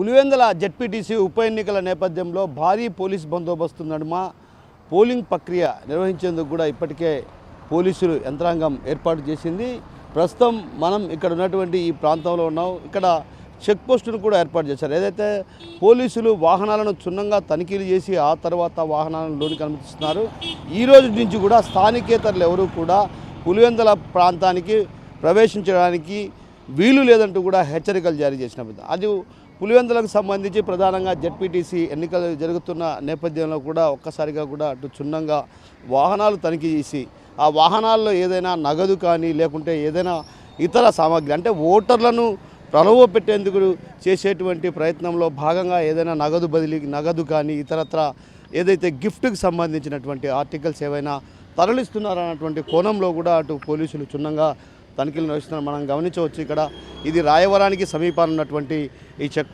Pulivendula ZPTC ఉప ఎన్నికల నేపథ్యంలో భారీ పోలీస్ బందోబస్తు నడుమ పోలింగ్ ప్రక్రియ నిర్వహించేందుకు కూడా ఇప్పటికే పోలీసులు యంత్రాంగం ఏర్పాటు చేసింది. ప్రస్తుతం మనం ఇక్కడ ఉన్నటువంటి ఈ ప్రాంతంలో ఉన్నాం. ఇక్కడ చెక్ పోస్టును కూడా ఏర్పాటు చేశారు. ఏదైతే పోలీసులు వాహనాలను క్షుణ్ణంగా తనిఖీలు చేసి ఆ తర్వాత వాహనాలను లోనికి అనుమతిస్తున్నారు. ఈ రోజు నుంచి కూడా స్థానికేతరులు ఎవరూ కూడా పులివెందుల ప్రాంతానికి ప్రవేశించడానికి వీలు లేదంటూ కూడా హెచ్చరికలు జారీ చేసిన అది పులివెందులకు సంబంధించి ప్రధానంగా జెడ్పీటీసీ ఎన్నికలు జరుగుతున్న నేపథ్యంలో కూడా ఒక్కసారిగా కూడా అటు క్షుణ్ణంగా వాహనాలు తనిఖీ చేసి ఆ వాహనాల్లో ఏదైనా నగదు కానీ లేకుంటే ఏదైనా ఇతర సామాగ్రి అంటే ఓటర్లను ప్రలోభ పెట్టేందుకు చేసేటువంటి ప్రయత్నంలో భాగంగా ఏదైనా నగదు బదిలీ నగదు కానీ ఇతరత్ర ఏదైతే గిఫ్ట్కి సంబంధించినటువంటి ఆర్టికల్స్ ఏవైనా తరలిస్తున్నారన్నటువంటి కోణంలో కూడా అటు పోలీసులు క్షుణ్ణంగా తనిఖీలు నిర్వహిస్తున్నారు. మనం గమనించవచ్చు. ఇక్కడ ఇది రాయవరానికి సమీపాన ఉన్నటువంటి ఈ చెక్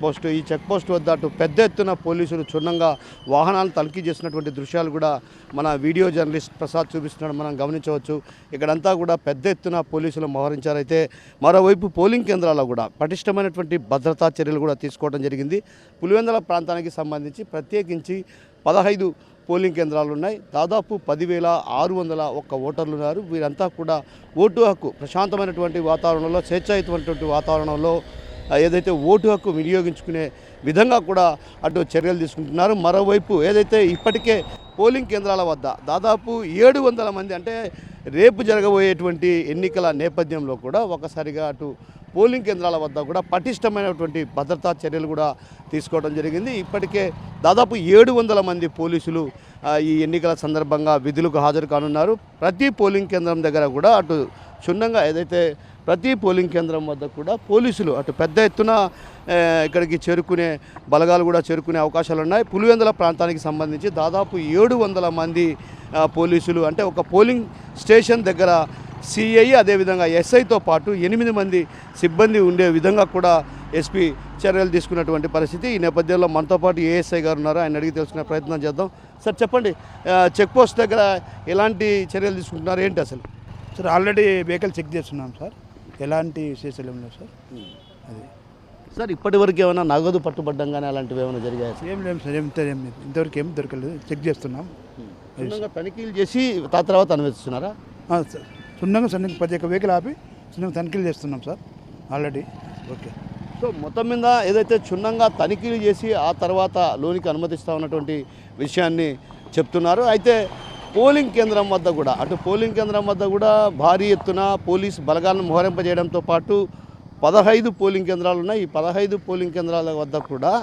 పోస్ట్ వద్ద అటు పెద్ద ఎత్తున పోలీసులు క్షుణ్ణంగా వాహనాలను తనిఖీ చేసినటువంటి దృశ్యాలు కూడా మన వీడియో జర్నలిస్ట్ ప్రసాద్ చూపిస్తున్నాడు. మనం గమనించవచ్చు. ఇక్కడంతా కూడా పెద్ద ఎత్తున పోలీసులు మోహరించారైతే మరోవైపు పోలింగ్ కేంద్రాల్లో కూడా పటిష్టమైనటువంటి భద్రతా చర్యలు కూడా తీసుకోవడం జరిగింది. పులివెందుల ప్రాంతానికి సంబంధించి ప్రత్యేకించి 15 పోలింగ్ కేంద్రాలు ఉన్నాయి. దాదాపు 10,601 ఓటర్లు ఉన్నారు. వీరంతా కూడా ఓటు హక్కు ప్రశాంతమైనటువంటి వాతావరణంలో స్వేచ్ఛాయుతమైనటువంటి వాతావరణంలో ఏదైతే ఓటు హక్కు వినియోగించుకునే విధంగా కూడా అటు చర్యలు తీసుకుంటున్నారు. మరోవైపు ఏదైతే ఇప్పటికే పోలింగ్ కేంద్రాల వద్ద దాదాపు 700 మంది అంటే రేపు జరగబోయేటువంటి ఎన్నికల నేపథ్యంలో కూడా ఒకసారిగా అటు పోలింగ్ కేంద్రాల వద్ద కూడా పటిష్టమైనటువంటి భద్రతా చర్యలు కూడా తీసుకోవడం జరిగింది. ఇప్పటికే దాదాపు 700 మంది పోలీసులు ఈ ఎన్నికల సందర్భంగా విధులకు హాజరు కానున్నారు. ప్రతి పోలింగ్ కేంద్రం దగ్గర కూడా అటు క్షుణ్ణంగా ఏదైతే ప్రతి పోలింగ్ కేంద్రం వద్ద కూడా పోలీసులు అటు పెద్ద ఎత్తున ఇక్కడికి చేరుకునే బలగాలు కూడా చేరుకునే అవకాశాలు ఉన్నాయి. పులివెందుల ప్రాంతానికి సంబంధించి దాదాపు 700 మంది పోలీసులు అంటే ఒక పోలింగ్ స్టేషన్ దగ్గర సిఐ అదేవిధంగా ఎస్ఐతో పాటు 8 మంది సిబ్బంది ఉండే విధంగా కూడా ఎస్పీ చర్యలు తీసుకున్నటువంటి పరిస్థితి. ఈ నేపథ్యంలో మనతో పాటు ఏఎస్ఐ గారు ఉన్నారు. ఆయన అడిగి తెలుసుకునే ప్రయత్నం చేద్దాం. సార్ చెప్పండి, చెక్ పోస్ట్ దగ్గర ఎలాంటి చర్యలు తీసుకుంటున్నారు, ఏంటి అసలు? సార్ ఆల్రెడీ వెహికల్ చెక్ చేస్తున్నాం సార్, ఎలాంటి విశేషాలు లేదు సార్. అది సార్ ఇప్పటివరకు ఏమైనా నగదు పట్టుబడ్డం కానీ అలాంటివి ఏమైనా జరిగాయి సార్? ఏం లేదు సార్, ఇంతవరకు ఏం దొరకలేదు. చెక్ చేస్తున్నాం, తనిఖీలు చేసి ఆ తర్వాత అనుమతిస్తున్నారా? సార్ సున్నంగా ప్రతి ఒక్క వెహికల్ ఆపి సున్నంగా తనిఖీలు చేస్తున్నాం సార్ ఆల్రెడీ. ఓకే. సో మొత్తం మీద ఏదైతే క్షుణ్ణంగా తనిఖీలు చేసి ఆ తర్వాత లోనికి అనుమతిస్తూ ఉన్నటువంటి విషయాన్ని చెప్తున్నారు. అయితే పోలింగ్ కేంద్రం వద్ద కూడా అటు పోలింగ్ కేంద్రం వద్ద కూడా భారీ ఎత్తున పోలీస్ బలగాలను మోహరింపజేయడంతో పాటు 15 పోలింగ్ కేంద్రాలు ఉన్నాయి. ఈ 15 పోలింగ్ కేంద్రాల వద్ద కూడా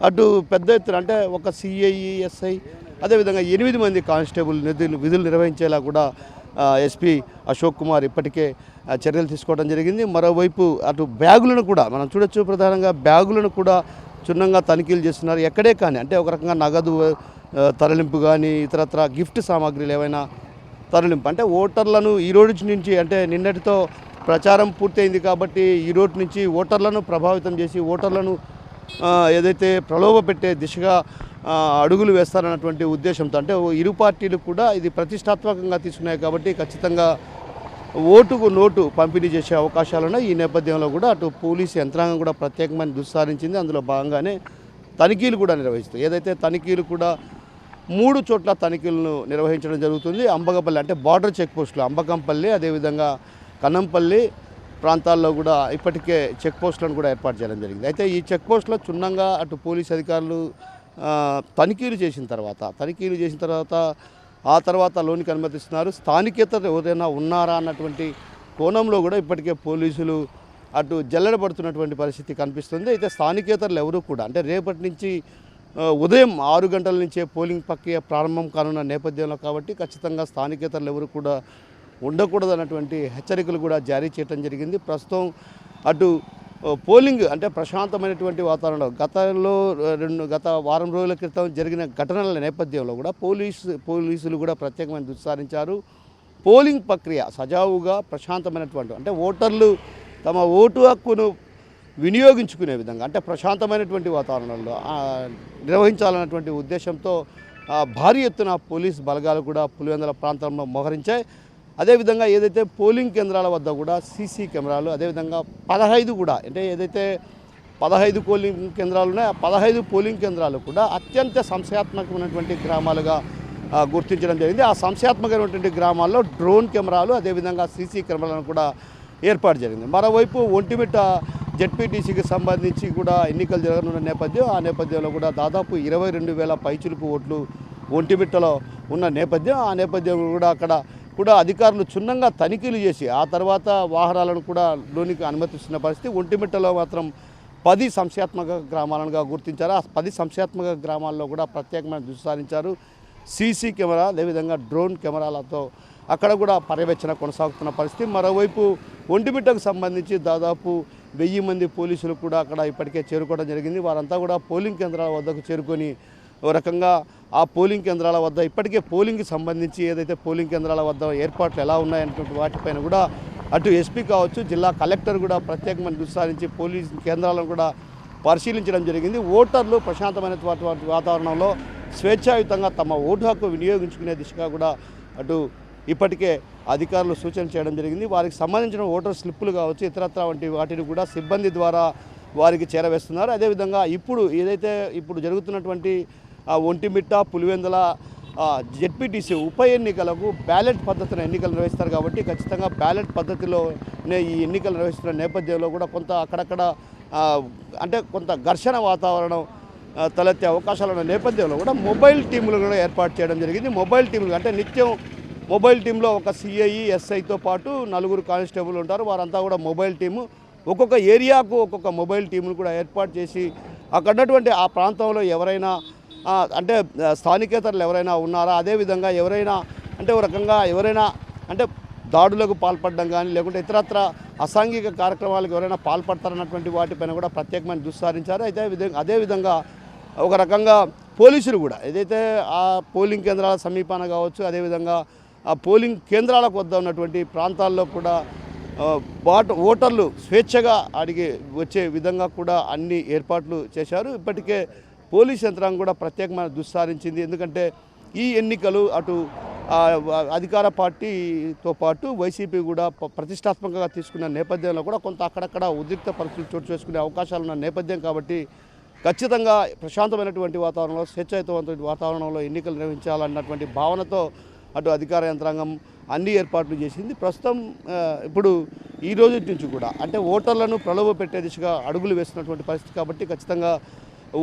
అటు పెద్ద ఎత్తున అంటే ఒక సిఐ ఎస్ఐ అదేవిధంగా 8 మంది కానిస్టేబుల్ విధులు నిర్వహించేలా కూడా ఎస్పీ అశోక్ కుమార్ ఇప్పటికే చర్యలు తీసుకోవడం జరిగింది. మరోవైపు అటు బ్యాగులను కూడా మనం చూడొచ్చు. ప్రధానంగా బ్యాగులను కూడా క్షుణ్ణంగా తనిఖీలు చేస్తున్నారు. ఎక్కడే కానీ అంటే ఒక రకంగా నగదు తరలింపు కానీ ఇతరత్ర గిఫ్ట్ సామాగ్రిలు ఏవైనా తరలింపు అంటే ఓటర్లను ఈ రోజు నుంచి అంటే నిన్నటితో ప్రచారం పూర్తయింది కాబట్టి ఈ రోజు నుంచి ఓటర్లను ప్రభావితం చేసి ఓటర్లను ఏదైతే ప్రలోభ పెట్టే దిశగా అడుగులు వేస్తారన్నటువంటి ఉద్దేశంతో అంటే ఇరు పార్టీలు కూడా ఇది ప్రతిష్టాత్మకంగా తీసుకున్నాయి కాబట్టి ఖచ్చితంగా ఓటుకు నోటు పంపిణీ చేసే అవకాశాలున్నాయి. ఈ నేపథ్యంలో కూడా అటు పోలీసు యంత్రాంగం కూడా ప్రత్యేకమైన దృష్టి సారించింది. అందులో భాగంగానే తనిఖీలు కూడా నిర్వహిస్తుంది. ఏదైతే తనిఖీలు కూడా 3 చోట్ల తనిఖీలను నిర్వహించడం జరుగుతుంది. అంబకపల్లి అంటే బార్డర్ చెక్ పోస్టులు అంబకంపల్లి అదేవిధంగా కన్నంపల్లి ప్రాంతాల్లో కూడా ఇప్పటికే చెక్ పోస్టులను కూడా ఏర్పాటు చేయడం జరిగింది. అయితే ఈ చెక్ పోస్టులో క్షుణ్ణంగా అటు పోలీసు అధికారులు తనిఖీలు చేసిన తర్వాత ఆ తర్వాత లోనికి అనుమతిస్తున్నారు. స్థానికేతరులు ఎవరైనా ఉన్నారా అన్నటువంటి కోణంలో కూడా ఇప్పటికే పోలీసులు అటు జల్లెడబడుతున్నటువంటి పరిస్థితి కనిపిస్తుంది. అయితే స్థానికేతరులు ఎవరు కూడా అంటే రేపటి నుంచి ఉదయం 6 గంటల నుంచే పోలింగ్ ప్రక్రియ ప్రారంభం కానున్న నేపథ్యంలో కాబట్టి ఖచ్చితంగా స్థానికేతరులు ఎవరు కూడా ఉండకూడదు అన్నటువంటి హెచ్చరికలు కూడా జారీ చేయడం జరిగింది. ప్రస్తుతం అటు పోలింగ్ అంటే ప్రశాంతమైనటువంటి వాతావరణంలో గత వారం రోజుల క్రితం జరిగిన ఘటనల నేపథ్యంలో కూడా పోలీసులు కూడా ప్రత్యేకమైన దృష్టి సారించారు. పోలింగ్ ప్రక్రియ సజావుగా ప్రశాంతమైనటువంటి అంటే ఓటర్లు తమ ఓటు హక్కును వినియోగించుకునే విధంగా అంటే ప్రశాంతమైనటువంటి వాతావరణంలో నిర్వహించాలన్నటువంటి ఉద్దేశంతో భారీ ఎత్తున పోలీస్ బలగాలు కూడా పులివెందుల ప్రాంతంలో మోహరించాయి. అదేవిధంగా ఏదైతే పోలింగ్ కేంద్రాల వద్ద కూడా సీసీ కెమెరాలు అదేవిధంగా 15 కూడా అంటే ఏదైతే 15 పోలింగ్ కేంద్రాలు ఉన్నాయి. ఆ 15 పోలింగ్ కేంద్రాలు కూడా అత్యంత సంశయాత్మకమైనటువంటి గ్రామాలుగా గుర్తించడం జరిగింది. ఆ సంశయాత్మకమైనటువంటి గ్రామాల్లో డ్రోన్ కెమెరాలు అదేవిధంగా సీసీ కెమెరాలను కూడా ఏర్పాటు జరిగింది. మరోవైపు ఒంటిమిట్ట జెడ్పీటీసీకి సంబంధించి కూడా ఎన్నికలు జరగనున్న నేపథ్యం, ఆ నేపథ్యంలో కూడా దాదాపు 22,000 పైచిలుకు ఓట్లు ఒంటిమిట్టలో ఉన్న నేపథ్యం, ఆ నేపథ్యంలో కూడా అక్కడ కూడా అధికారులు క్షుణ్ణంగా తనిఖీలు చేసి ఆ తర్వాత వాహనాలను కూడా లోనికి అనుమతిస్తున్న పరిస్థితి. ఒంటిమిట్టలో మాత్రం 10 సంశయాత్మక గ్రామాలుగా గుర్తించారు. ఆ 10 సంశయాత్మక గ్రామాల్లో కూడా ప్రత్యేకమైన దృష్టి సారించారు. సీసీ కెమెరా అదేవిధంగా డ్రోన్ కెమెరాలతో అక్కడ కూడా పర్యవేక్షణ కొనసాగుతున్న పరిస్థితి. మరోవైపు ఒంటిమిట్టకు సంబంధించి దాదాపు 1000 మంది పోలీసులు కూడా అక్కడ ఇప్పటికే చేరుకోవడం జరిగింది. వారంతా కూడా పోలింగ్ కేంద్రాల వద్దకు చేరుకొని ఓ రకంగా ఆ పోలింగ్ కేంద్రాల వద్ద ఇప్పటికే పోలింగ్కి సంబంధించి ఏదైతే పోలింగ్ కేంద్రాల వద్ద ఏర్పాట్లు ఎలా ఉన్నాయనేటువంటి వాటిపైన కూడా అటు ఎస్పీ కావచ్చు, జిల్లా కలెక్టర్ కూడా ప్రత్యేకమైన దృష్టి సారించి పోలీస్ కేంద్రాలను కూడా పరిశీలించడం జరిగింది. ఓటర్లు ప్రశాంతమైన వాతావరణంలో స్వేచ్ఛాయుతంగా తమ ఓటు హక్కు వినియోగించుకునే దిశగా కూడా అటు ఇప్పటికే అధికారులు సూచన చేయడం జరిగింది. వారికి సంబంధించిన ఓటర్ స్లిప్పులు కావచ్చు, ఇతరత్ర వంటి వాటిని కూడా సిబ్బంది ద్వారా వారికి చేరవేస్తున్నారు. అదేవిధంగా ఇప్పుడు జరుగుతున్నటువంటి ఒంటిమిట్ట, పులివెందుల జెడ్పీటీసీ ఉప ఎన్నికలకు బ్యాలెట్ పద్ధతిలో ఎన్నికలు నిర్వహిస్తారు కాబట్టి ఖచ్చితంగా బ్యాలెట్ పద్ధతిలోనే ఈ ఎన్నికలు నిర్వహిస్తున్న నేపథ్యంలో కూడా కొంత అక్కడక్కడ అంటే కొంత ఘర్షణ వాతావరణం తలెత్తే అవకాశాలు ఉన్న నేపథ్యంలో కూడా మొబైల్ టీములు కూడా ఏర్పాటు చేయడం జరిగింది. మొబైల్ టీములు అంటే నిత్యం మొబైల్ టీంలో ఒక సిఐ, ఎస్ఐతో పాటు 4 కానిస్టేబుల్ ఉంటారు. వారంతా కూడా మొబైల్ టీము ఒక్కొక్క ఏరియాకు ఒక్కొక్క మొబైల్ టీములు కూడా ఏర్పాటు చేసి అక్కడ ఉన్నటువంటి ఆ ప్రాంతంలో ఎవరైనా అంటే స్థానికేతరులు ఎవరైనా ఉన్నారా, అదేవిధంగా ఎవరైనా అంటే ఒక రకంగా ఎవరైనా అంటే దాడులకు పాల్పడడం కానీ లేకుంటే ఇతరత్ర అసాంఘిక కార్యక్రమాలకు ఎవరైనా పాల్పడతారన్నటువంటి వాటిపైన కూడా ప్రత్యేకమైన దృష్టి సారించారు. అదేవిధంగా ఒక రకంగా పోలీసులు కూడా ఏదైతే ఆ పోలింగ్ కేంద్రాల సమీపాన కావచ్చు, అదేవిధంగా ఆ పోలింగ్ కేంద్రాలకు వద్ద ఉన్నటువంటి ప్రాంతాల్లో కూడా ఓటర్లు స్వేచ్ఛగా అడిగి వచ్చే విధంగా కూడా అన్ని ఏర్పాట్లు చేశారు. ఇప్పటికే పోలీస్ యంత్రాంగం కూడా ప్రత్యేకమైన దృష్టి సారించింది. ఎందుకంటే ఈ ఎన్నికలు అటు అధికార పార్టీతో పాటు వైసీపీ కూడా ప్రతిష్టాత్మకంగా తీసుకున్న నేపథ్యంలో కూడా కొంత అక్కడక్కడ ఉద్రిక్త పరిస్థితులు చోటు చేసుకునే అవకాశాలు ఉన్న నేపథ్యం కాబట్టి ఖచ్చితంగా ప్రశాంతమైనటువంటి వాతావరణంలో, స్వేచ్ఛాయుతమైనటువంటి వాతావరణంలో ఎన్నికలు నిర్వహించాలన్నటువంటి భావనతో అటు అధికార యంత్రాంగం అన్ని ఏర్పాట్లు చేసింది. ప్రస్తుతం ఇప్పుడు ఈ రోజు నుంచి కూడా అంటే ఓటర్లను ప్రలోభ పెట్టే దిశగా అడుగులు వేస్తున్నటువంటి పరిస్థితి కాబట్టి ఖచ్చితంగా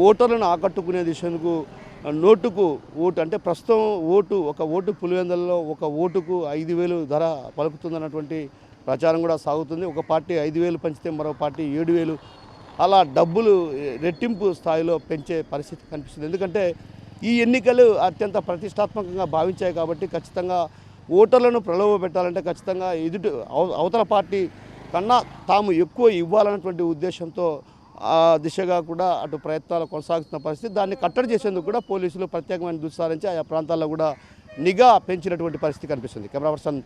ఓటర్లను ఆకట్టుకునే దిశకు నోటుకు ఓటు అంటే ప్రస్తుతం ఒక ఓటు పులివెందులలో ఒక ఓటుకు 5,000 ధర పలుకుతుందన్నటువంటి ప్రచారం కూడా సాగుతుంది. ఒక పార్టీ 5,000 పంచితే మరో పార్టీ 7,000 అలా డబ్బులు రెట్టింపు స్థాయిలో పెంచే పరిస్థితి కనిపిస్తుంది. ఎందుకంటే ఈ ఎన్నికలు అత్యంత ప్రతిష్టాత్మకంగా భావించాయి కాబట్టి ఖచ్చితంగా ఓటర్లను ప్రలోభ పెట్టాలంటే ఖచ్చితంగా అవతల పార్టీ కన్నా తాము ఎక్కువ ఇవ్వాలన్నటువంటి ఉద్దేశంతో ఆ దిశగా కూడా అటు ప్రయత్నాలు కొనసాగుతున్న పరిస్థితి. దాన్ని కట్టడి చేసేందుకు కూడా పోలీసులు ప్రత్యేకమైన దృష్టి సారించి ఆయా ప్రాంతాల్లో కూడా నిఘా పెంచినటువంటి పరిస్థితి కనిపిస్తుంది. కెమెరా పర్సన్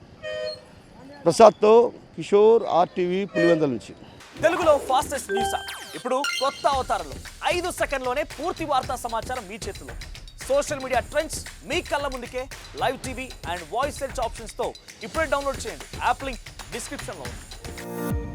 ప్రసాద్తో కిషోర్, RTV, పులివెందుల నుంచి. తెలుగులో ఫాస్టెస్ట్ న్యూస్ ఇప్పుడు కొత్త అవతారంలో 5 సెకండ్లోనే పూర్తి వార్తా సమాచారం మీ చేతిలో. సోషల్ మీడియా ట్రెండ్స్ మీ కళ్ళ ముందుకే live TV and voice search ఆప్షన్స్తో ఇప్పుడే డౌన్లోడ్ చేయండి. యాప్ లింక్ డిస్క్రిప్షన్లో ఉంది.